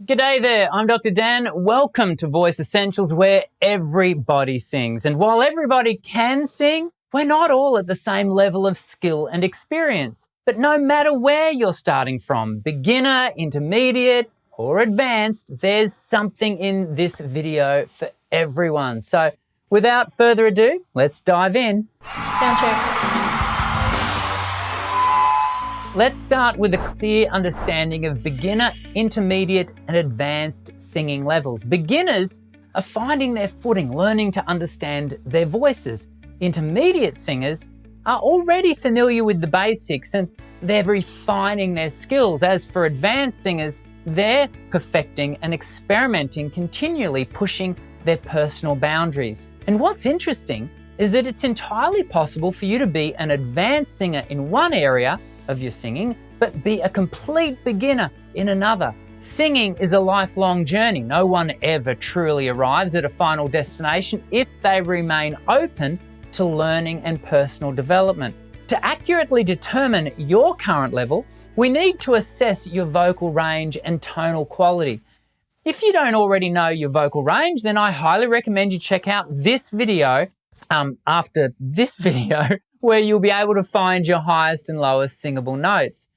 G'day there, I'm Dr. Dan. Welcome to Voice Essentials, where everybody sings. And while everybody can sing, we're not all at the same level of skill and experience. But no matter where you're starting from, beginner, intermediate, or advanced, there's something in this video for everyone. So without further ado, let's dive in. Sound check. Let's start with a clear understanding of beginner, intermediate, and advanced singing levels. Beginners are finding their footing, learning to understand their voices. Intermediate singers are already familiar with the basics and they're refining their skills. As for advanced singers, they're perfecting and experimenting, continually pushing their personal boundaries. And what's interesting is that it's entirely possible for you to be an advanced singer in one area of your singing, but be a complete beginner in another. Singing is a lifelong journey. No one ever truly arrives at a final destination if they remain open to learning and personal development. To accurately determine your current level, we need to assess your vocal range and tonal quality. If you don't already know your vocal range, then I highly recommend you check out this video after this video, where you'll be able to find your highest and lowest singable notes.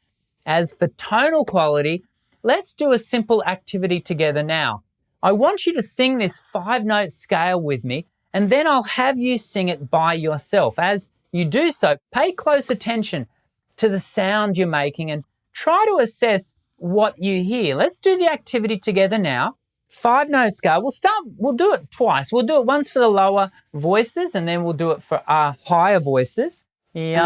As for tonal quality, let's do a simple activity together now. I want you to sing this 5-note scale with me, and then I'll have you sing it by yourself. As you do so, pay close attention to the sound you're making and try to assess what you hear. Let's do the activity together now. 5-note scale. We'll do it twice. We'll do it once for the lower voices and then we'll do it for our higher voices. Yeah.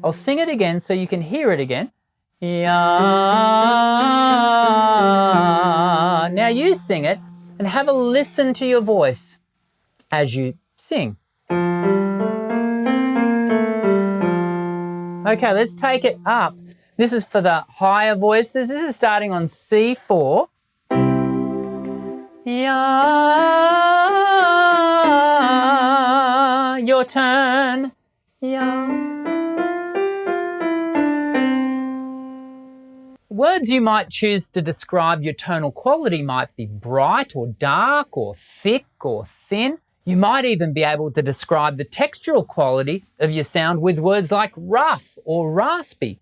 I'll sing it again so you can hear it again. Yeah. Now you sing it and have a listen to your voice as you sing. Okay, let's take it up. This is for the higher voices. This is starting on C4. Yeah, your turn. Yeah. Words you might choose to describe your tonal quality might be bright or dark or thick or thin. You might even be able to describe the textural quality of your sound with words like rough or raspy.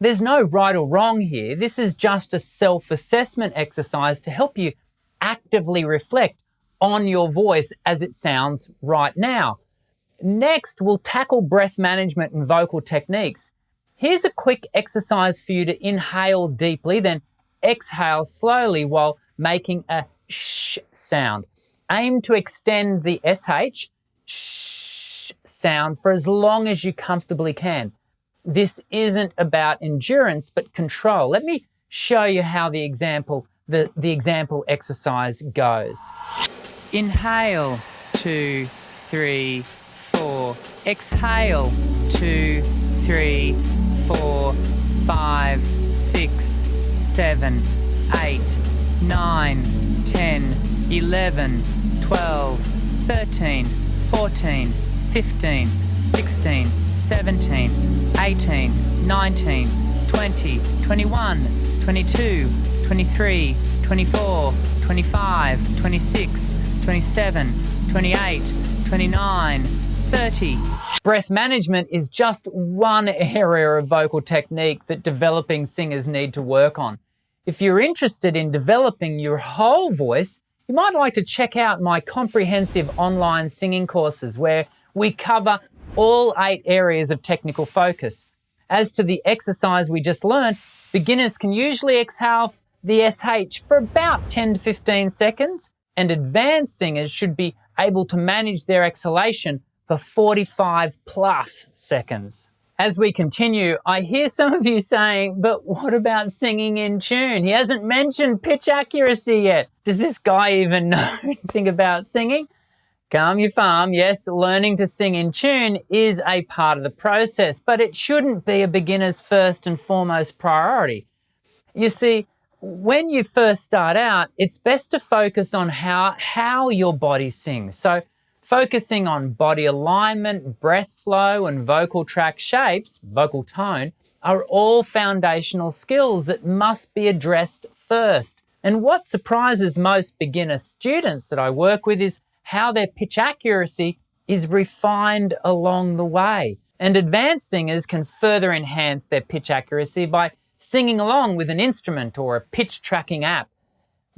There's no right or wrong here. This is just a self-assessment exercise to help you actively reflect on your voice as it sounds right now. Next, we'll tackle breath management and vocal techniques. Here's a quick exercise for you to inhale deeply, then exhale slowly while making a sh sound. Aim to extend the sh sound for as long as you comfortably can. This isn't about endurance, but control. Let me show you how the example exercise goes. Inhale, 2, 3, 4. Exhale, 2, 3, 4, 5, 6, 7, 8, 9, 10, 11, 12, 13, 14, 15, 16, 17, 18, 19, 20, 21, 22, 23, 24, 25, 26, 27, 28, 29, 30. Breath management is just one area of vocal technique that developing singers need to work on. If you're interested in developing your whole voice, you might like to check out my comprehensive online singing courses where we cover all 8 areas of technical focus. As to the exercise we just learned, beginners can usually exhale the SH for about 10 to 15 seconds, and advanced singers should be able to manage their exhalation for 45 plus seconds. As we continue, I hear some of you saying, but what about singing in tune? He hasn't mentioned pitch accuracy yet. Does this guy even know anything about singing? Calm your farm. Yes, learning to sing in tune is a part of the process, but it shouldn't be a beginner's first and foremost priority. You see, when you first start out, it's best to focus on how your body sings. So focusing on body alignment, breath flow, and vocal tract shapes, vocal tone, are all foundational skills that must be addressed first. And what surprises most beginner students that I work with is how their pitch accuracy is refined along the way. And advanced singers can further enhance their pitch accuracy by singing along with an instrument or a pitch tracking app.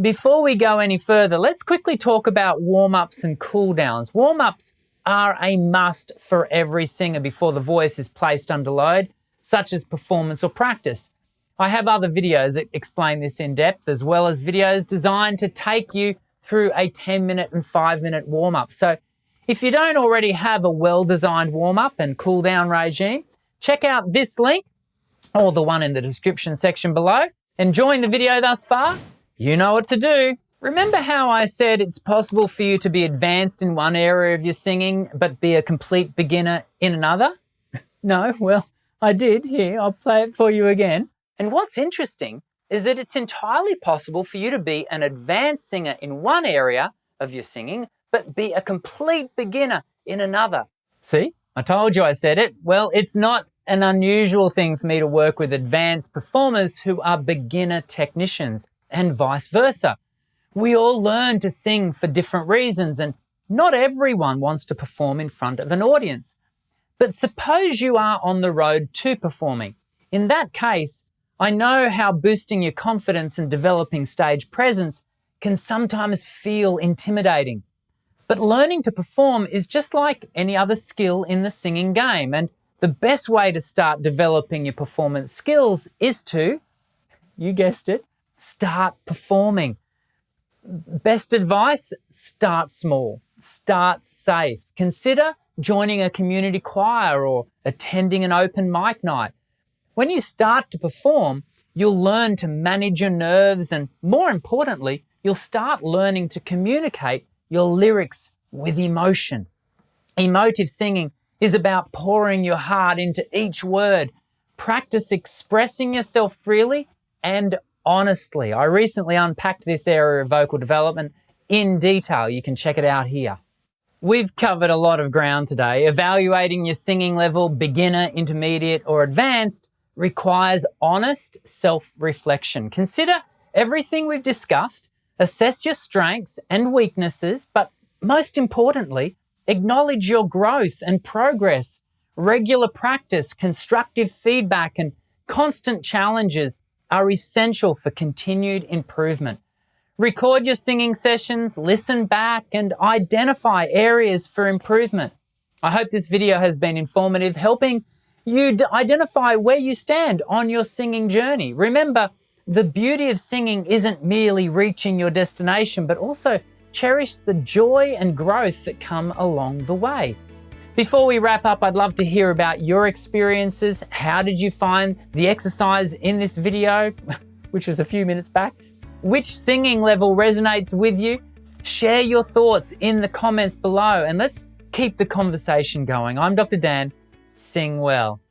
Before we go any further, let's quickly talk about warm-ups and cool-downs. Warm-ups are a must for every singer before the voice is placed under load, such as performance or practice. I have other videos that explain this in depth, as well as videos designed to take you through a 10-minute and 5-minute warm-up. So if you don't already have a well-designed warm-up and cool-down regime, check out this link or the one in the description section below. Enjoying the video thus far? You know what to do. Remember how I said it's possible for you to be advanced in one area of your singing but be a complete beginner in another? No? Well, I did. Here, I'll play it for you again. And what's interesting is that it's entirely possible for you to be an advanced singer in one area of your singing but be a complete beginner in another. See? I told you I said it. Well, it's not an unusual thing for me to work with advanced performers who are beginner technicians, and vice versa. We all learn to sing for different reasons, and not everyone wants to perform in front of an audience. But suppose you are on the road to performing. In that case, I know how boosting your confidence and developing stage presence can sometimes feel intimidating. But learning to perform is just like any other skill in the singing game, and the best way to start developing your performance skills is to, you guessed it, start performing. Best advice, start small, start safe. Consider joining a community choir or attending an open mic night. When you start to perform, you'll learn to manage your nerves, and more importantly, you'll start learning to communicate your lyrics with emotion. Emotive singing is about pouring your heart into each word. Practice expressing yourself freely and honestly. I recently unpacked this area of vocal development in detail. You can check it out here. We've covered a lot of ground today. Evaluating your singing level, beginner, intermediate, or advanced, requires honest self-reflection. Consider everything we've discussed, assess your strengths and weaknesses, but most importantly, acknowledge your growth and progress. Regular practice, constructive feedback, and constant challenges are essential for continued improvement. Record your singing sessions, listen back, and identify areas for improvement. I hope this video has been informative, helping you identify where you stand on your singing journey. Remember, the beauty of singing isn't merely reaching your destination, but also cherish the joy and growth that come along the way. Before we wrap up, I'd love to hear about your experiences. How did you find the exercise in this video, which was a few minutes back? Which singing level resonates with you? Share your thoughts in the comments below, and let's keep the conversation going. I'm Dr. Dan. Sing well.